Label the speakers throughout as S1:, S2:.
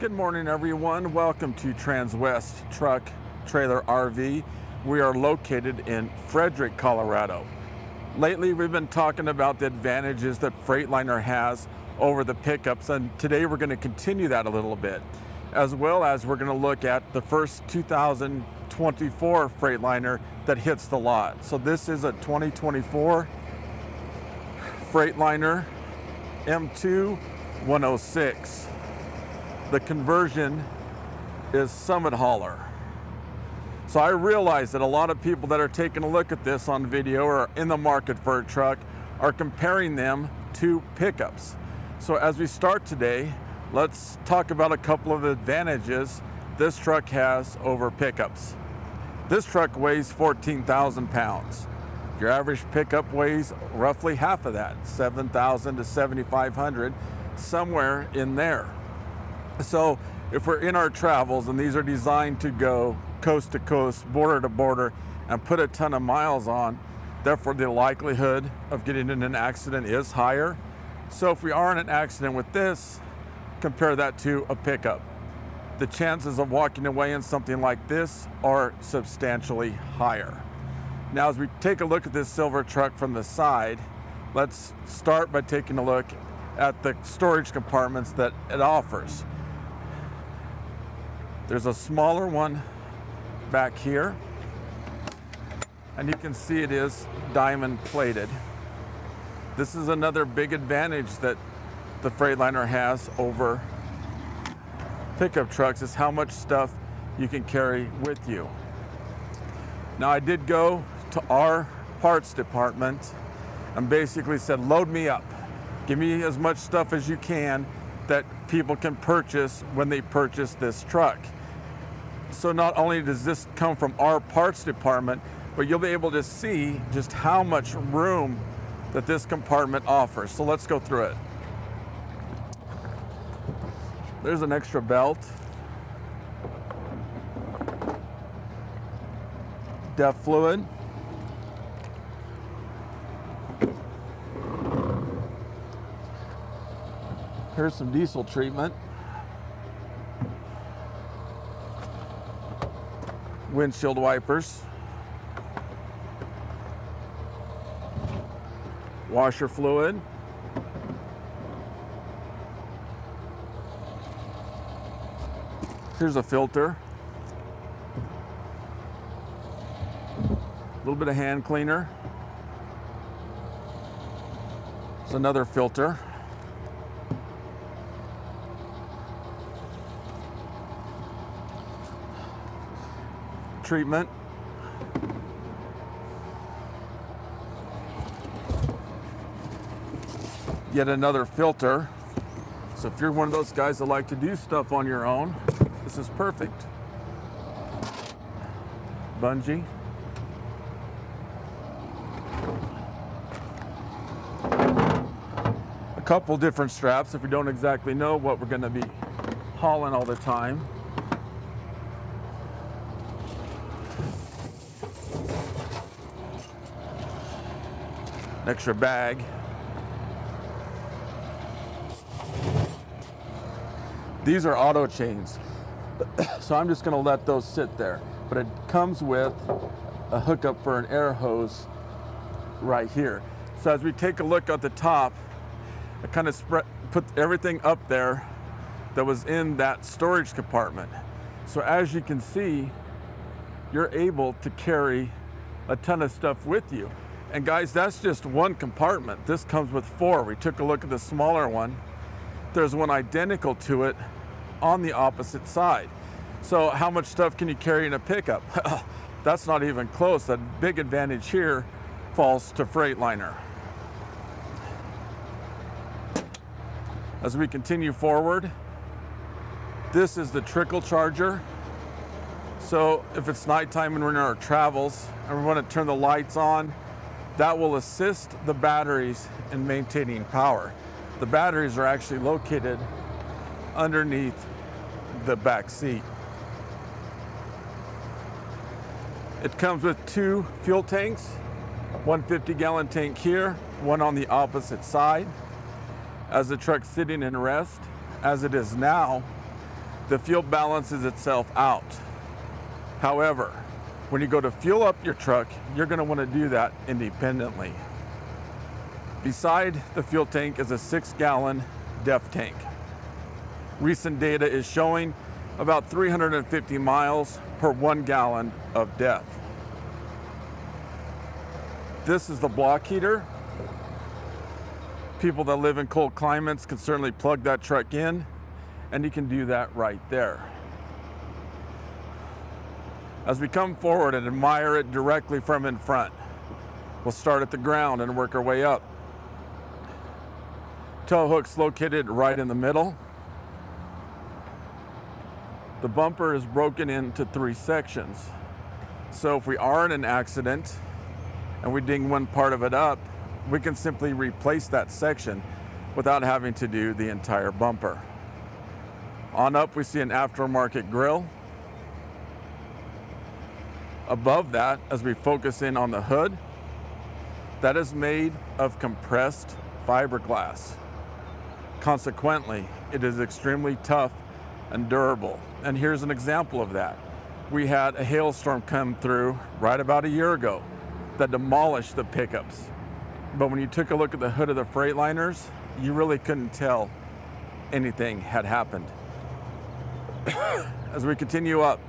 S1: Good morning, everyone. Welcome to Transwest Truck Trailer RV. We are located in Fredrick, Colorado. Lately, we've been talking about the advantages that Freightliner has over the pickups, and today we're going to continue that a little bit, as well as we're going to look at the first 2024 Freightliner that hits the lot. So this is a 2024 Freightliner M2 106. The conversion is Summit Hauler. So I realize that a lot of people that are taking a look at this on video or in the market for a truck are comparing them to pickups. So as we start today, let's talk about a couple of advantages this truck has over pickups. This truck weighs 14,000 pounds. Your average pickup weighs roughly half of that, 7,000 to 7,500, somewhere in there. So if we're in our travels, and these are designed to go coast to coast, border to border, and put a ton of miles on, therefore the likelihood of getting in an accident is higher. So if we are in an accident with this, compare that to a pickup. The chances of walking away in something like this are substantially higher. Now, as we take a look at this silver truck from the side, let's start by taking a look at the storage compartments that it offers. There's a smaller one back here, and you can see it is Dimond Plated. This is another big advantage that the Freightliner has over pickup trucks, is how much stuff you can carry with you. Now, I did go to our parts department and basically said, load me up. Give me as much stuff as you can that people can purchase when they purchase this truck. So not only does this come from our parts department, but you'll be able to see just how much room that this compartment offers. So let's go through it. There's an extra belt. DEF fluid. Here's some diesel treatment. Windshield wipers. Washer fluid. Here's a filter. A little bit of hand cleaner. There's another filter. Treatment. Yet another filter. So if you're one of those guys that like to do stuff on your own, this is perfect. Bungee. A couple different straps if we don't exactly know what we're going to be hauling all the time. Extra bag. These are auto chains, so I'm just going to let those sit there. But it comes with a hookup for an air hose right here. So as we take a look at the top, I kind of put everything up there that was in that storage compartment. So as you can see, you're able to carry a ton of stuff with you. And guys, that's just one compartment. This comes with 4. We took a look at the smaller one. There's one identical to it on the opposite side. So how much stuff can you carry in a pickup? That's not even close. That big advantage here falls to Freightliner. As we continue forward, this is the trickle charger. So if it's nighttime and we're in our travels and we want to turn the lights on, that will assist the batteries in maintaining power. The batteries are actually located underneath the back seat. It comes with 2 fuel tanks, one 50-gallon tank here, one on the opposite side. As the truck's sitting in rest, as it is now, the fuel balances itself out. However, when you go to fuel up your truck, you're going to want to do that independently. Beside the fuel tank is a 6-gallon DEF tank. Recent data is showing about 350 miles per 1 gallon of DEF. This is the block heater. People that live in cold climates can certainly plug that truck in, and you can do that right there. As we come forward and admire it directly from in front, we'll start at the ground and work our way up. Tow hook's located right in the middle. The bumper is broken into 3 sections. So if we are in an accident and we ding one part of it up, we can simply replace that section without having to do the entire bumper. On up, we see an aftermarket grille. Above that, as we focus in on the hood, that is made of compressed fiberglass. Consequently, it is extremely tough and durable. And here's an example of that. We had a hailstorm come through right about a year ago that demolished the pickups. But when you took a look at the hood of the Freightliners, you really couldn't tell anything had happened. As we continue up,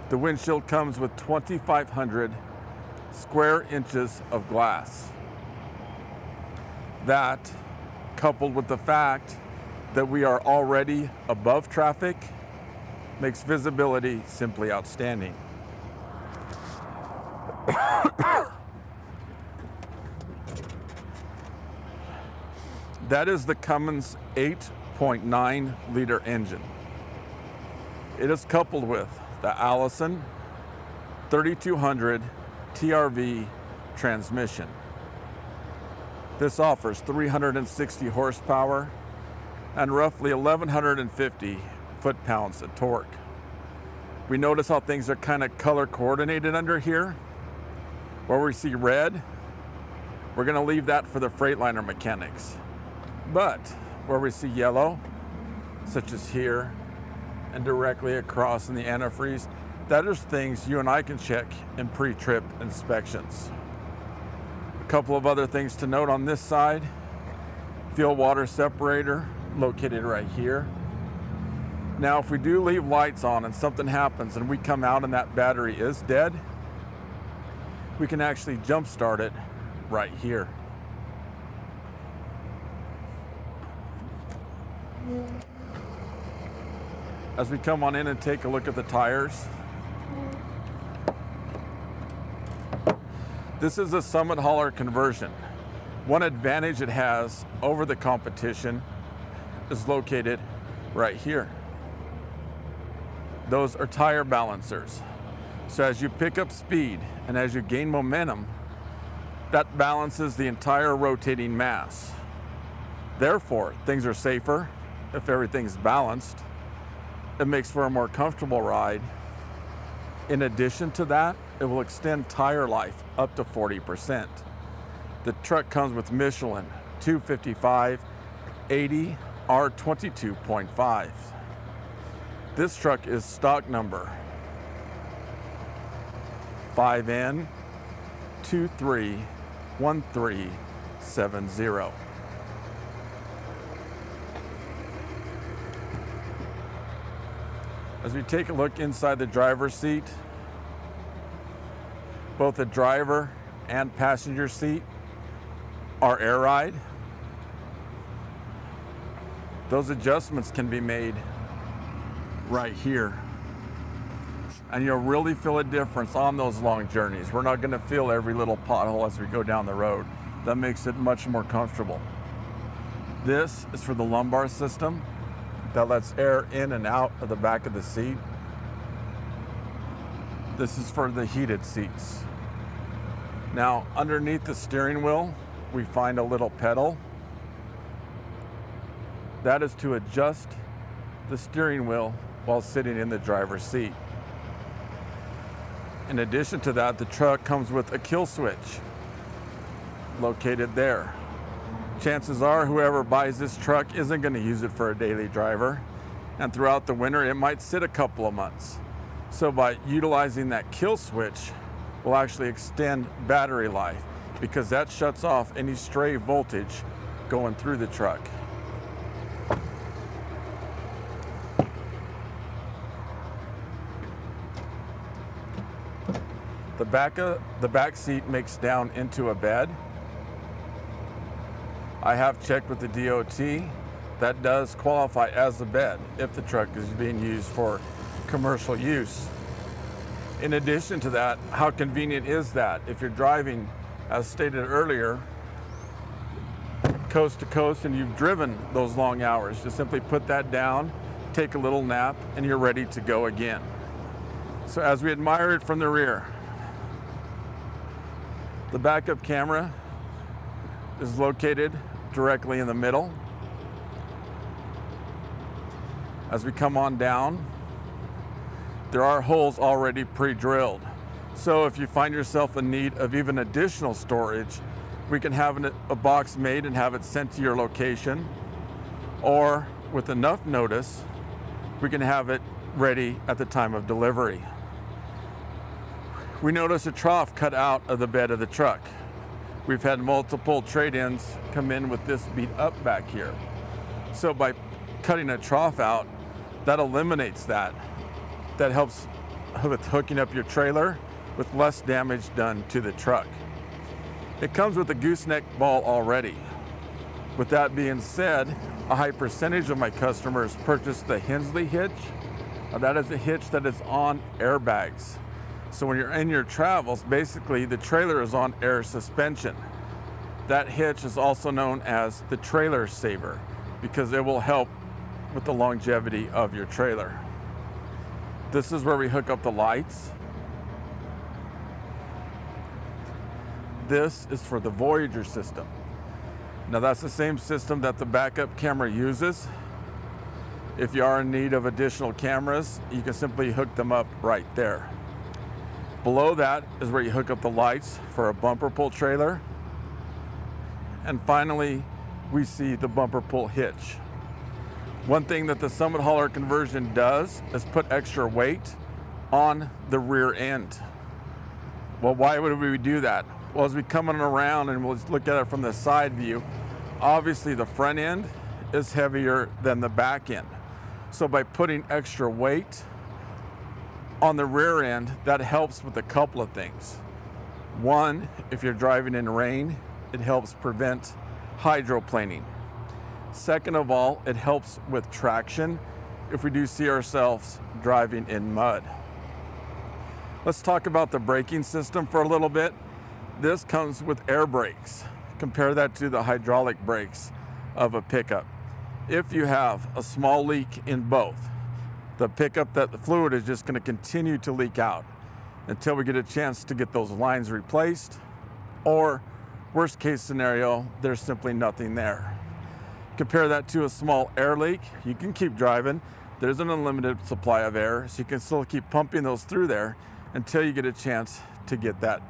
S1: the windshield comes with 2,500 square inches of glass. That, coupled with the fact that we are already above traffic, makes visibility simply outstanding. That is the Cummins 8.9 liter engine. It is coupled with the Allison 3200 TRV transmission. This offers 360 horsepower and roughly 1,150 foot-pounds of torque. We notice how things are kind of color coordinated under here. Where we see red, we're going to leave that for the Freightliner mechanics. But where we see yellow, such as here and directly across in the antifreeze, that is things you and I can check in pre-trip inspections. A couple of other things to note on this side: fuel water separator located right here. Now, if we do leave lights on and something happens and we come out and that battery is dead, we can actually jump start it right here. As we come on in and take a look at the tires, this is a Summit hauler conversion. One advantage it has over the competition is located right here. Those are tire balancers. So as you pick up speed and as you gain momentum, that balances the entire rotating mass. Therefore, things are safer if everything's balanced. It makes for a more comfortable ride. In addition to that, it will extend tire life up to 40%. The truck comes with Michelin 255 80 R22.5. This truck is stock number 5N231370. As we take a look inside the driver's seat, both the driver and passenger seat are air ride. Those adjustments can be made right here. And you'll really feel a difference on those long journeys. We're not going to feel every little pothole as we go down the road. That makes it much more comfortable. This is for the lumbar system that lets air in and out of the back of the seat. This is for the heated seats. Now, underneath the steering wheel, we find a little pedal. That is to adjust the steering wheel while sitting in the driver's seat. In addition to that, the truck comes with a kill switch located there. Chances are whoever buys this truck isn't going to use it for a daily driver, and throughout the winter it might sit a couple of months. So by utilizing that kill switch, we'll actually extend battery life because that shuts off any stray voltage going through the truck. The back seat makes down into a bed. I have checked with the DOT. That does qualify as a bed if the truck is being used for commercial use. In addition to that, how convenient is that? If you're driving, as stated earlier, coast to coast and you've driven those long hours, just simply put that down, take a little nap, and you're ready to go again. So as we admire it from the rear, the backup camera is located directly in the middle. As we come on down, there are holes already pre-drilled. So if you find yourself in need of even additional storage, we can have a box made and have it sent to your location, or with enough notice, we can have it ready at the time of delivery. We notice a trough cut out of the bed of the truck. We've had multiple trade-ins come in with this beat up back here. So by cutting a trough out, that eliminates that. That helps with hooking up your trailer with less damage done to the truck. It comes with a gooseneck ball already. With that being said, a high percentage of my customers purchase the Hensley hitch. That is a hitch that is on airbags. So when you're in your travels, basically the trailer is on air suspension. That hitch is also known as the trailer saver because it will help with the longevity of your trailer. This is where we hook up the lights. This is for the Voyager system. Now that's the same system that the backup camera uses. If you are in need of additional cameras, you can simply hook them up right there. Below that is where you hook up the lights for a bumper pull trailer. And finally, we see the bumper pull hitch. One thing that the Summit Hauler conversion does is put extra weight on the rear end. Well, why would we do that? Well, as we come on around and we'll look at it from the side view, obviously the front end is heavier than the back end. So by putting extra weight on the rear end, that helps with a couple of things. One, if you're driving in rain, it helps prevent hydroplaning. Second of all, it helps with traction if we do see ourselves driving in mud. Let's talk about the braking system for a little bit. This comes with air brakes. Compare that to the hydraulic brakes of a pickup. If you have a small leak in both, the pickup, that the fluid is just going to continue to leak out until we get a chance to get those lines replaced, or worst case scenario, there's simply nothing there. Compare that to a small air leak. You can keep driving. There's an unlimited supply of air, so you can still keep pumping those through there until you get a chance to get that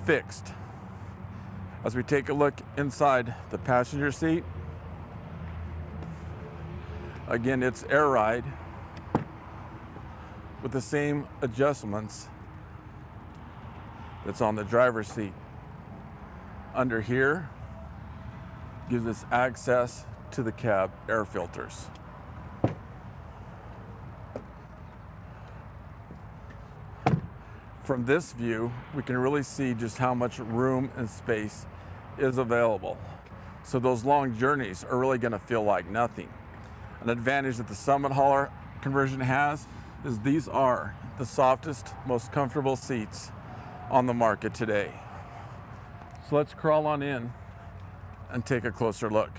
S1: fixed. As we take a look inside the passenger seat, again, it's air ride with the same adjustments that's on the driver's seat. Under here gives us access to the cab air filters. From this view, we can really see just how much room and space is available. So those long journeys are really going to feel like nothing. An advantage that the Summit Hauler conversion has is these are the softest, most comfortable seats on the market today. So let's crawl on in and take a closer look.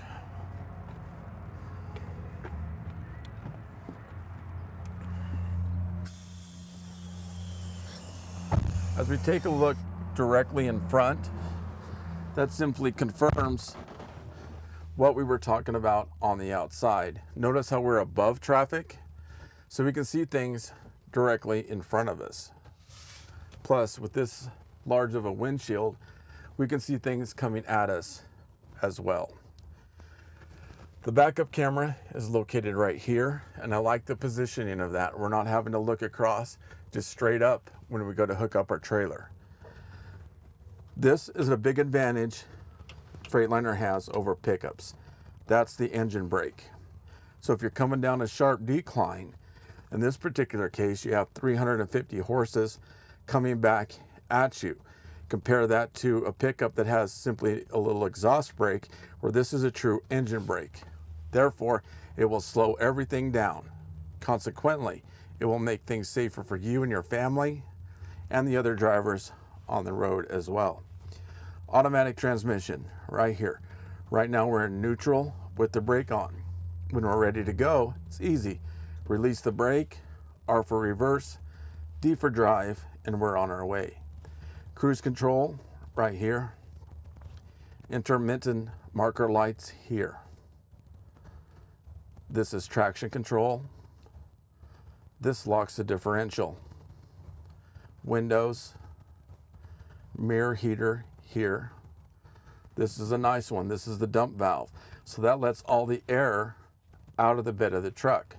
S1: As we take a look directly in front, that simply confirms what we were talking about on the outside. Notice how we're above traffic, so we can see things directly in front of us. Plus, with this large of a windshield, we can see things coming at us as well. The backup camera is located right here, and I like the positioning of that. We're not having to look across, just straight up when we go to hook up our trailer. This is a big advantage Freightliner has over pickups. That's the engine brake. So if you're coming down a sharp decline, in this particular case, you have 350 horses coming back at you. Compare that to a pickup that has simply a little exhaust brake, where this is a true engine brake. Therefore, it will slow everything down. Consequently, it will make things safer for you and your family and the other drivers on the road as well. Automatic transmission right here. Right now we're in neutral with the brake on. When we're ready to go, it's easy. Release the brake, R for reverse, D for drive, and we're on our way. Cruise control right here. Intermittent marker lights here. This is traction control. This locks the differential. Windows, mirror heater here. This is a nice one. This is the dump valve. So that lets all the air out of the bed of the truck.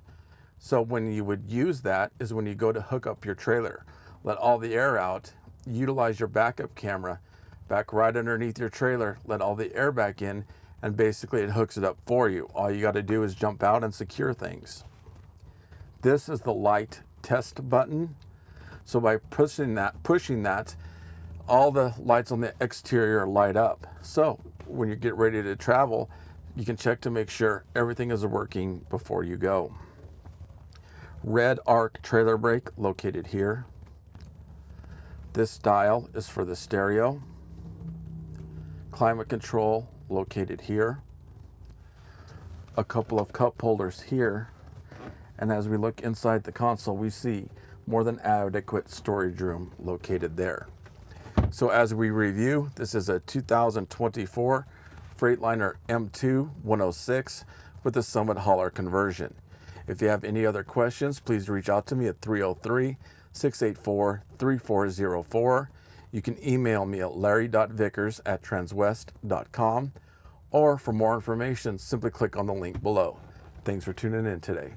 S1: So when you would use that is when you go to hook up your trailer. Let all the air out, utilize your backup camera, back right underneath your trailer, let all the air back in, and basically it hooks it up for you. All you got to do is jump out and secure things. This is the light test button. So by pushing that, all the lights on the exterior light up. So when you get ready to travel, you can check to make sure everything is working before you go. Red arc trailer brake located here. This dial is for the stereo. Climate control located here. A couple of cup holders here. And as we look inside the console, we see more than adequate storage room located there. So as we review, this is a 2024 Freightliner M2 106 with the Summit hauler conversion. If you have any other questions, please reach out to me at 303-684-3404. You can email me at larry.vickers@transwest.com, or for more information, simply click on the link below. Thanks for tuning in today.